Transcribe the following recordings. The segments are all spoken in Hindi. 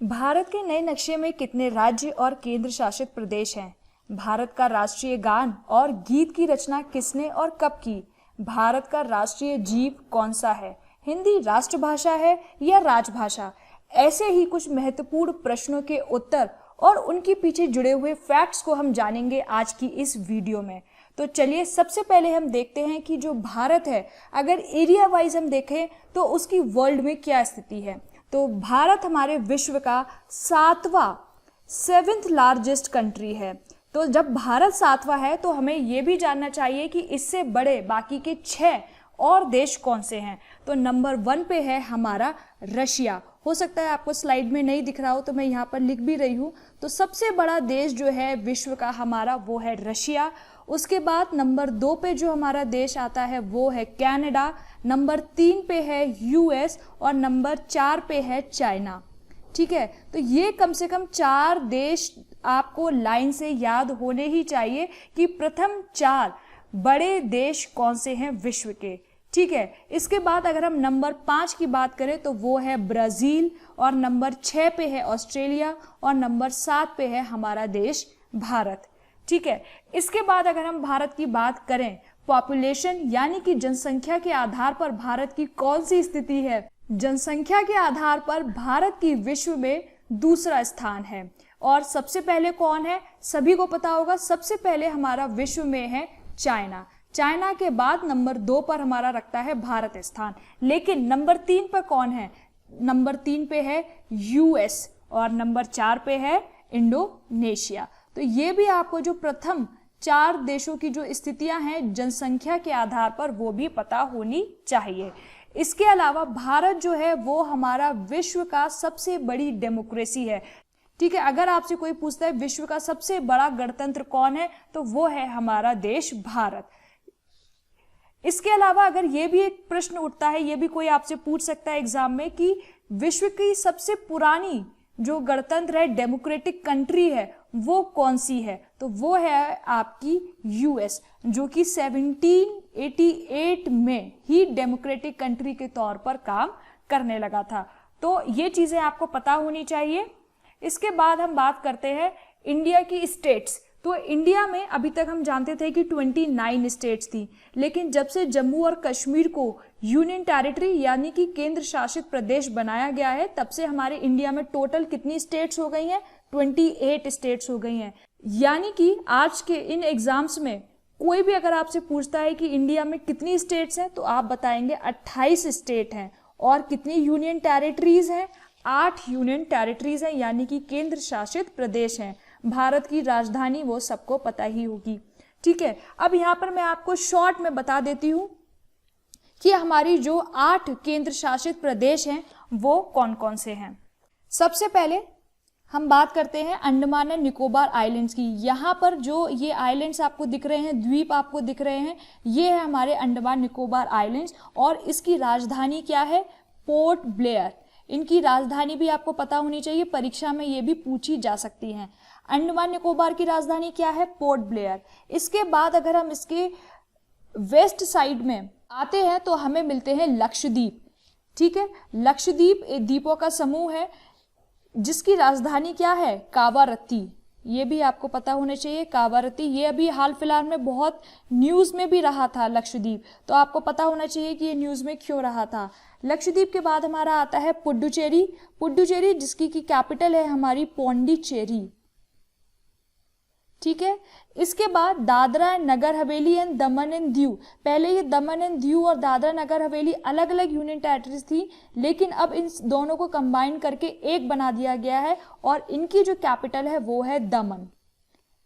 भारत के नए नक्शे में कितने राज्य और केंद्र शासित प्रदेश हैं? भारत का राष्ट्रीय गान और गीत की रचना किसने और कब की? भारत का राष्ट्रीय जीव कौन सा है? हिंदी राष्ट्रभाषा है या राजभाषा? ऐसे ही कुछ महत्वपूर्ण प्रश्नों के उत्तर और उनके पीछे जुड़े हुए फैक्ट्स को हम जानेंगे आज की इस वीडियो में। तो चलिए सबसे पहले हम देखते हैं कि जो भारत है, अगर एरिया वाइज हम देखें तो उसकी वर्ल्ड में क्या स्थिति है। तो भारत हमारे विश्व का सेवेंथ लार्जेस्ट कंट्री है। तो जब भारत सातवां है तो हमें ये भी जानना चाहिए कि इससे बड़े बाकी के 6 और देश कौन से हैं। तो नंबर 1 पे है हमारा रशिया। हो सकता है आपको स्लाइड में नहीं दिख रहा हो तो मैं यहाँ पर लिख भी रही हूँ। तो सबसे बड़ा देश जो है विश्व का हमारा वो है रशिया। उसके बाद नंबर 2 पे जो हमारा देश आता है वो है कनाडा, नंबर 3 पे है यूएस और नंबर 4 पे है चाइना। ठीक है, तो ये कम से कम 4 देश आपको लाइन से याद होने ही चाहिए कि प्रथम 4 बड़े देश कौन से हैं विश्व के। ठीक है, इसके बाद अगर हम नंबर 5 की बात करें तो वो है ब्राज़ील और नंबर 6 पे है ऑस्ट्रेलिया और नंबर 7 पे है हमारा देश भारत। ठीक है, इसके बाद अगर हम भारत की बात करें पॉपुलेशन यानी कि जनसंख्या के आधार पर भारत की कौन सी स्थिति है। जनसंख्या के आधार पर भारत की विश्व में दूसरा स्थान है। और सबसे पहले कौन है? सभी को पता होगा, सबसे पहले हमारा विश्व में है चाइना। चाइना के बाद नंबर 2 पर हमारा रखता है भारत स्थान। लेकिन नंबर 3 पर कौन है? नंबर 3 पे है यूएस और नंबर 4 पे है इंडोनेशिया। तो ये भी आपको जो प्रथम 4 देशों की जो स्थितियां हैं जनसंख्या के आधार पर वो भी पता होनी चाहिए। इसके अलावा भारत जो है वो हमारा विश्व का सबसे बड़ी डेमोक्रेसी है। ठीक है, अगर आपसे कोई पूछता है विश्व का सबसे बड़ा गणतंत्र कौन है तो वो है हमारा देश भारत। इसके अलावा अगर ये भी एक प्रश्न उठता है, ये भी कोई आपसे पूछ सकता है एग्जाम में कि विश्व की सबसे पुरानी जो गणतंत्र है डेमोक्रेटिक कंट्री है वो कौन सी है, तो वो है आपकी यूएस, जो कि 1788 में ही डेमोक्रेटिक कंट्री के तौर पर काम करने लगा था। तो ये चीजें आपको पता होनी चाहिए। इसके बाद हम बात करते हैं इंडिया की स्टेट्स। तो इंडिया में अभी तक हम जानते थे कि 29 स्टेट्स थी, लेकिन जब से जम्मू और कश्मीर को यूनियन टेरिटरी यानी कि केंद्र शासित प्रदेश बनाया गया है तब से हमारे इंडिया में टोटल कितनी स्टेट्स हो गई हैं? 28 स्टेट्स हो गई हैं। यानी कि आज के इन एग्जाम्स में कोई भी अगर आपसे पूछता है कि इंडिया में कितनी स्टेट्स हैं तो आप बताएंगे 28 स्टेट हैं। और कितनी यूनियन टेरिटरीज हैं? 8 यूनियन टेरिटरीज हैं यानी कि केंद्र शासित प्रदेश हैं। भारत की राजधानी वो सबको पता ही होगी। ठीक है, अब यहाँ पर मैं आपको शॉर्ट में बता देती हूँ कि हमारी जो 8 केंद्र शासित प्रदेश हैं वो कौन कौन से हैं। सबसे पहले हम बात करते हैं अंडमान एंड निकोबार आइलैंड्स की। यहाँ पर जो ये आइलैंड्स आपको दिख रहे हैं, द्वीप आपको दिख रहे हैं, ये है हमारे अंडमान निकोबार आइलैंड्स और इसकी राजधानी क्या है? Port Blair. इनकी राजधानी भी आपको पता होनी चाहिए, परीक्षा में ये भी पूछी जा सकती हैं। अंडमान निकोबार की राजधानी क्या है? Port Blair. इसके बाद अगर हम इसके वेस्ट साइड में आते हैं तो हमें मिलते हैं लक्षद्वीप। ठीक है, लक्षद्वीप एक द्वीपों का समूह है जिसकी राजधानी क्या है? कावारत्ती। ये भी आपको पता होना चाहिए, कावारत्ती। ये अभी हाल फिलहाल में बहुत न्यूज में भी रहा था लक्षद्वीप, तो आपको पता होना चाहिए कि ये न्यूज में क्यों रहा था। लक्षद्वीप के बाद हमारा आता है पुडुचेरी। पुडुचेरी जिसकी की कैपिटल है हमारी पौंडीचेरी। ठीक है, इसके बाद Dadra and Nagar Haveli and Daman and Diu. पहले ये दमन एंड दीव और दादरा नगर हवेली अलग अलग यूनियन टेरिटरीज थी, लेकिन अब इन दोनों को कंबाइन करके एक बना दिया गया है और इनकी जो कैपिटल है वो है दमन।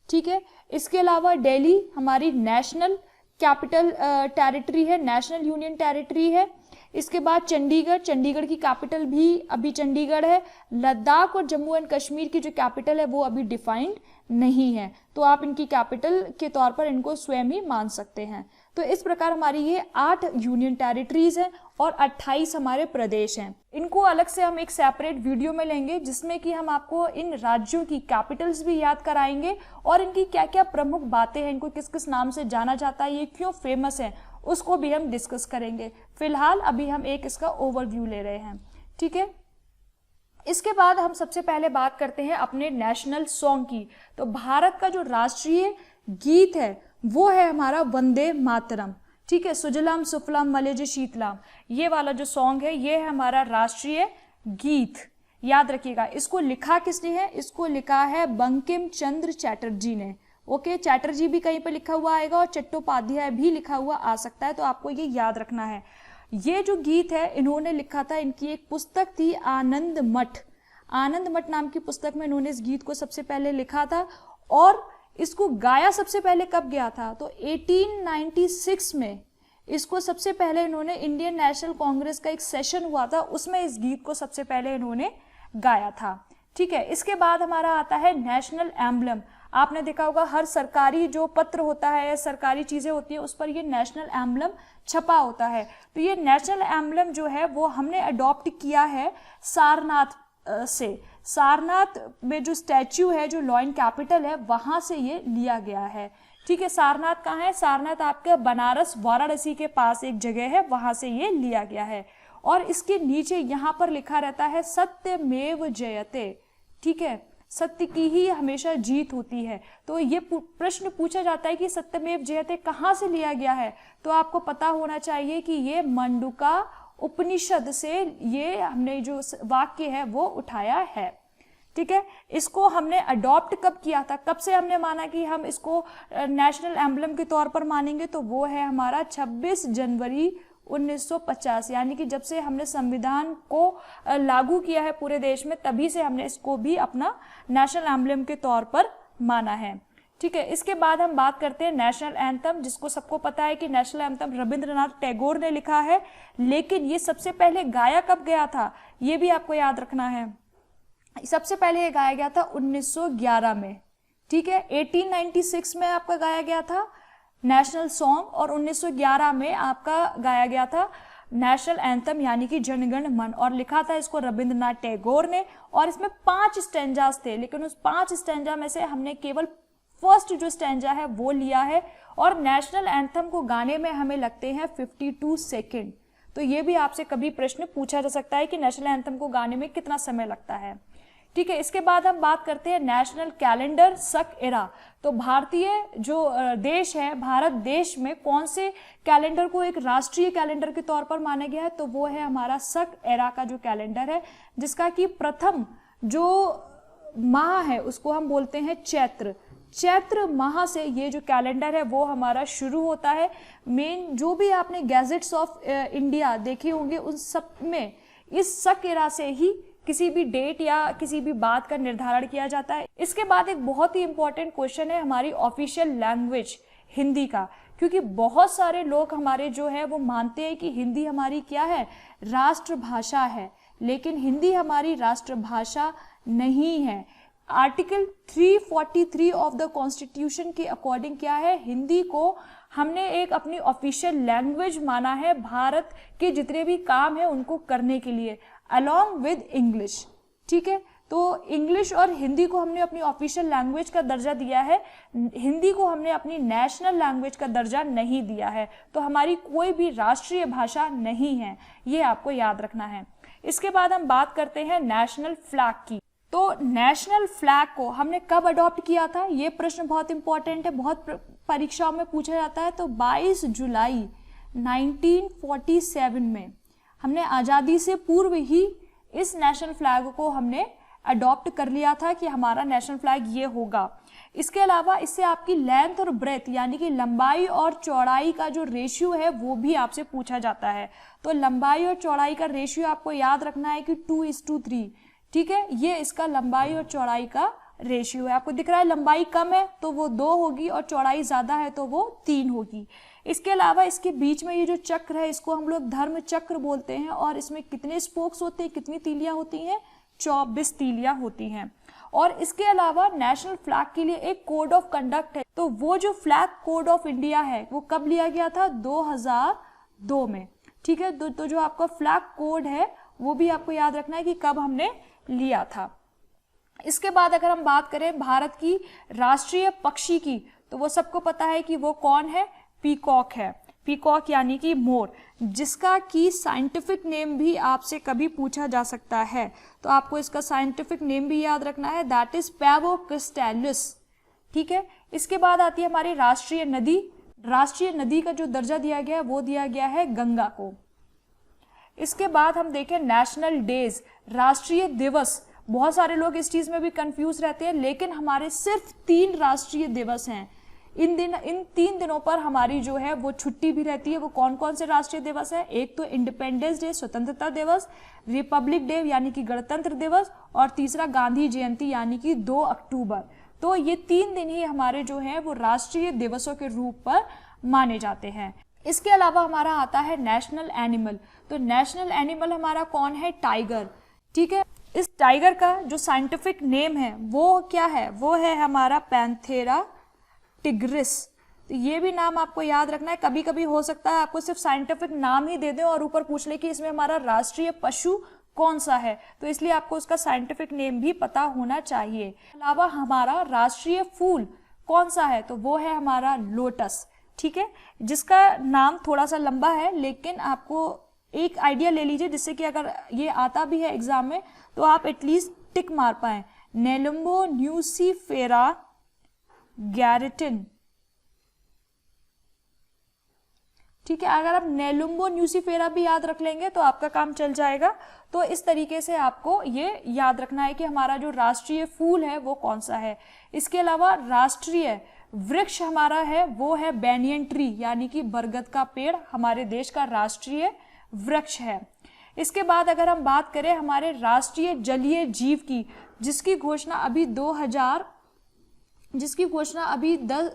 ठीक है, इसके अलावा दिल्ली हमारी नेशनल कैपिटल टेरिटरी है, नेशनल यूनियन टेरिटरी है। इसके बाद चंडीगढ़, चंडीगढ़ की कैपिटल भी अभी चंडीगढ़ है। लद्दाख और जम्मू एंड कश्मीर की जो कैपिटल है वो अभी डिफाइंड नहीं है, तो आप इनकी कैपिटल के तौर पर इनको स्वयं ही मान सकते हैं। तो इस प्रकार हमारी ये 8 यूनियन टेरिटरीज हैं और 28 हमारे प्रदेश हैं। इनको अलग से हम एक सेपरेट वीडियो में लेंगे जिसमें कि हम आपको इन राज्यों की कैपिटल्स भी याद कराएंगे और इनकी क्या क्या प्रमुख बातें हैं, इनको किस किस नाम से जाना जाता है, ये क्यों फेमस है, उसको भी हम डिस्कस करेंगे। फिलहाल अभी हम एक इसका ओवरव्यू ले रहे हैं। ठीक है, इसके बाद हम सबसे पहले बात करते हैं अपने नेशनल सॉन्ग की। तो भारत का जो राष्ट्रीय गीत है वो है हमारा वंदे मातरम, ठीक है। सुजलाम सुफलाम मलयज शीतलाम, ये वाला जो सॉन्ग है ये है हमारा राष्ट्रीय गीत, याद रखिएगा। इसको लिखा किसने है? इसको लिखा है बंकिम चंद्र चटर्जी ने। ओके, चैटर्जी भी कहीं पर लिखा हुआ आएगा और चट्टोपाध्याय भी लिखा हुआ आ सकता है, तो आपको ये याद रखना है। ये जो गीत है इन्होंने लिखा था, इनकी एक पुस्तक थी आनंद मठ, आनंद मठ नाम की पुस्तक में इन्होंने इस गीत को सबसे पहले लिखा था। और इसको गाया सबसे पहले कब गया था? तो 1896 में इसको सबसे पहले इन्होंने इंडियन नेशनल कांग्रेस का एक सेशन हुआ था, उसमें इस गीत को सबसे पहले इन्होंने गाया था, ठीक है। इसके बाद हमारा आता है नेशनल एम्बलम। आपने देखा होगा हर सरकारी जो पत्र होता है, सरकारी चीजें होती है, उस पर ये नेशनल एम्बलम छपा होता है। तो ये नेशनल एम्बलम जो है वो हमने अडॉप्ट किया है सारनाथ से। सारनाथ में जो स्टैच्यू है, जो लॉइन कैपिटल है, वहां से ये लिया गया है, ठीक है। सारनाथ कहाँ है? सारनाथ आपके बनारस वाराणसी के पास एक जगह है, वहां से ये लिया गया है। और इसके नीचे यहाँ पर लिखा रहता है सत्यमेव जयते, ठीक है, सत्य की ही हमेशा जीत होती है। तो ये प्रश्न पूछा जाता है कि सत्यमेव जयते कहाँ से लिया गया है, तो आपको पता होना चाहिए कि ये मंडूका उपनिषद से ये हमने जो वाक्य है वो उठाया है, ठीक है। इसको हमने अडॉप्ट कब किया था, कब से हमने माना कि हम इसको नेशनल एम्बलम के तौर पर मानेंगे? तो वो है हमारा 26 जनवरी 1950, यानी कि जब से हमने संविधान को लागू किया है पूरे देश में, तभी से हमने इसको भी अपना नेशनल एम्बलम के तौर पर माना है, ठीक है। इसके बाद हम बात करते हैं नेशनल एंथम, जिसको सबको पता है कि नेशनल एंथम रविंद्रनाथ टैगोर ने लिखा है, लेकिन ये सबसे पहले गाया कब गया था ये भी आपको याद रखना है। सबसे पहले ये गाया गया था 1911 में, ठीक है। 1896 में आपका गाया गया था नेशनल सॉन्ग, और 1911 में आपका गाया गया था नेशनल एंथम यानी कि जनगण मन, और लिखा था इसको रविंद्रनाथ टैगोर ने। और इसमें 5 स्टैंजास थे, लेकिन उस 5 स्टैंजा में से हमने केवल फर्स्ट जो स्टैंजा है वो लिया है। और नेशनल एंथम को गाने में हमें लगते हैं 52 सेकेंड। तो ये भी आपसे कभी प्रश्न पूछा जा सकता है कि नेशनल एंथम को गाने में कितना समय लगता है, ठीक है। इसके बाद हम बात करते हैं नेशनल कैलेंडर सक एरा। तो भारतीय जो देश है, भारत देश में कौन से कैलेंडर को एक राष्ट्रीय कैलेंडर के तौर पर माना गया है? तो वो है हमारा सक एरा का जो कैलेंडर है, जिसका कि प्रथम जो माह है उसको हम बोलते हैं चैत्र। चैत्र माह से ये जो कैलेंडर है वो हमारा शुरू होता है। मेन जो भी आपने गैजेट्स ऑफ इंडिया देखे होंगे उन सब में इस सक एरा से ही किसी भी डेट या किसी भी बात का निर्धारण किया जाता है। इसके बाद एक बहुत ही इंपॉर्टेंट क्वेश्चन है हमारी ऑफिशियल लैंग्वेज हिंदी का, क्योंकि बहुत सारे लोग हमारे जो है वो मानते हैं कि हिंदी हमारी क्या है, राष्ट्रभाषा है, लेकिन हिंदी हमारी राष्ट्रभाषा नहीं है। आर्टिकल 343 ऑफ द कॉन्स्टिट्यूशन के अकॉर्डिंग क्या है, हिंदी को हमने एक अपनी ऑफिशियल लैंग्वेज माना है भारत के जितने भी काम है उनको करने के लिए, अलॉन्ग विद इंग्लिश, ठीक है। तो इंग्लिश और हिंदी को हमने अपनी ऑफिशियल लैंग्वेज का दर्जा दिया है, हिंदी को हमने अपनी नेशनल लैंग्वेज का दर्जा नहीं दिया है। तो हमारी कोई भी राष्ट्रीय भाषा नहीं है, ये आपको याद रखना है। इसके बाद हम बात करते हैं नेशनल फ्लैग की। तो नेशनल फ्लैग को हमने कब अडॉप्ट किया था, ये प्रश्न बहुत इंपॉर्टेंट है, बहुत परीक्षाओं में पूछा जाता है। तो 22 जुलाई 1947 में हमने आज़ादी से पूर्व ही इस नेशनल फ्लैग को हमने अडॉप्ट कर लिया था कि हमारा नेशनल फ्लैग ये होगा। इसके अलावा इससे आपकी लेंथ और ब्रेथ यानी कि लंबाई और चौड़ाई का जो रेशियो है वो भी आपसे पूछा जाता है। तो लंबाई और चौड़ाई का रेशियो आपको याद रखना है कि 2:3, ठीक है। ये इसका लंबाई और चौड़ाई का रेशियो है। आपको दिख रहा है लंबाई कम है तो वो 2 होगी और चौड़ाई ज्यादा है तो वो 3 होगी। इसके अलावा इसके बीच में ये जो चक्र है इसको हम लोग धर्म चक्र बोलते हैं, और इसमें कितने स्पोक्स होते हैं, कितनी तीलियां होती हैं, 24 तीलियां होती हैं। और इसके अलावा नेशनल फ्लैग के लिए एक कोड ऑफ कंडक्ट है। तो वो जो फ्लैग कोड ऑफ इंडिया है वो कब लिया गया था, 2002 में, ठीक है। तो जो आपका फ्लैग कोड है वो भी आपको याद रखना है कि कब हमने लिया था। इसके बाद अगर हम बात करें भारत की राष्ट्रीय पक्षी की, तो वो सबको पता है कि वो कौन है, पीकॉक है। पीकॉक यानी कि मोर, जिसका कि साइंटिफिक नेम भी आपसे कभी पूछा जा सकता है, तो आपको इसका साइंटिफिक नेम भी याद रखना है, दैट इज पैवो क्रिस्टैलिस। ठीक है, इसके बाद आती है हमारी राष्ट्रीय नदी। राष्ट्रीय नदी का जो दर्जा दिया गया है वो दिया गया है गंगा को। इसके बाद हम देखें नेशनल डेज, राष्ट्रीय दिवस। बहुत सारे लोग इस चीज में भी कंफ्यूज रहते हैं, लेकिन हमारे सिर्फ 3 राष्ट्रीय दिवस हैं। इन 3 दिनों पर हमारी जो है वो छुट्टी भी रहती है। वो कौन कौन से राष्ट्रीय दिवस है? एक तो इंडिपेंडेंस डे, स्वतंत्रता दिवस, रिपब्लिक डे यानी कि गणतंत्र दिवस, और तीसरा गांधी जयंती यानी कि 2 अक्टूबर। तो ये 3 दिन ही हमारे जो है वो राष्ट्रीय दिवसों के रूप पर माने जाते हैं। इसके अलावा हमारा आता है नेशनल एनिमल। तो नेशनल एनिमल हमारा कौन है? टाइगर। ठीक है, इस टाइगर का जो साइंटिफिक नेम है वो क्या है? वो है हमारा पैंथेरा टिग्रिस। तो ये भी नाम आपको याद रखना है। कभी कभी हो सकता है आपको सिर्फ साइंटिफिक नाम ही दे दें और ऊपर पूछ ले कि इसमें हमारा राष्ट्रीय पशु कौन सा है, तो इसलिए आपको उसका साइंटिफिक नेम भी पता होना चाहिए। अलावा हमारा राष्ट्रीय फूल कौन सा है? तो वो है हमारा लोटस। ठीक है, जिसका नाम थोड़ा सा लंबा है, लेकिन आपको एक आइडिया ले लीजिए, जिससे कि अगर ये आता भी है एग्जाम में तो आप एटलीस्ट टिक मार पाए। Nelumbo nucifera Gaertn. ठीक है, अगर आप नेलुम्बो न्यूसीफेरा भी याद रख लेंगे तो आपका काम चल जाएगा। तो इस तरीके से आपको ये याद रखना है कि हमारा जो राष्ट्रीय फूल है वो कौन सा है। इसके अलावा राष्ट्रीय वृक्ष हमारा है वो है बैनियन ट्री, यानी कि बरगद का पेड़ हमारे देश का राष्ट्रीय वृक्ष है। इसके बाद अगर हम बात करें हमारे राष्ट्रीय जलीय जीव की, जिसकी घोषणा अभी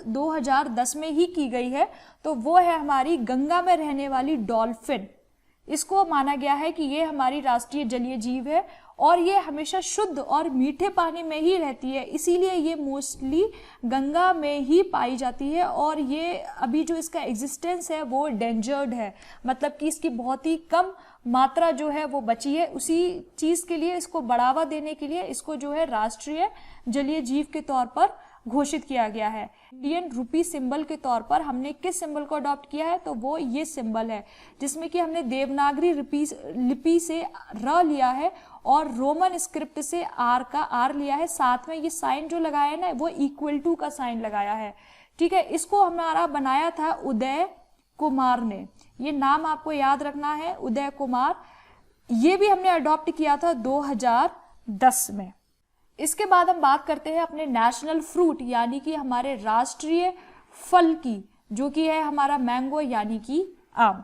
2010 में ही की गई है, तो वो है हमारी गंगा में रहने वाली डॉल्फिन। इसको माना गया है कि ये हमारी राष्ट्रीय जलीय जीव है और ये हमेशा शुद्ध और मीठे पानी में ही रहती है, इसीलिए ये मोस्टली गंगा में ही पाई जाती है। और ये अभी जो इसका एग्जिस्टेंस है वो डेंजर्ड है, मतलब कि इसकी बहुत ही कम मात्रा जो है वो बची है। उसी चीज़ के लिए, इसको बढ़ावा देने के लिए इसको जो है राष्ट्रीय जलीय जीव के तौर पर घोषित किया गया है। इंडियन रूपी सिंबल के तौर पर हमने किस सिंबल को अडॉप्ट किया है? तो वो ये सिंबल है, जिसमें कि हमने देवनागरी लिपि से र लिया है और रोमन स्क्रिप्ट से आर लिया है। साथ में ये साइन जो लगाया है ना, वो इक्वल टू का साइन लगाया है। ठीक है, इसको हमारा बनाया था उदय कुमार ने। ये नाम आपको याद रखना है, उदय कुमार। ये भी हमने अडॉप्ट किया था 2010 में। इसके बाद हम बात करते हैं अपने नेशनल फ्रूट यानी कि हमारे राष्ट्रीय फल की, जो कि है हमारा मैंगो यानी कि आम।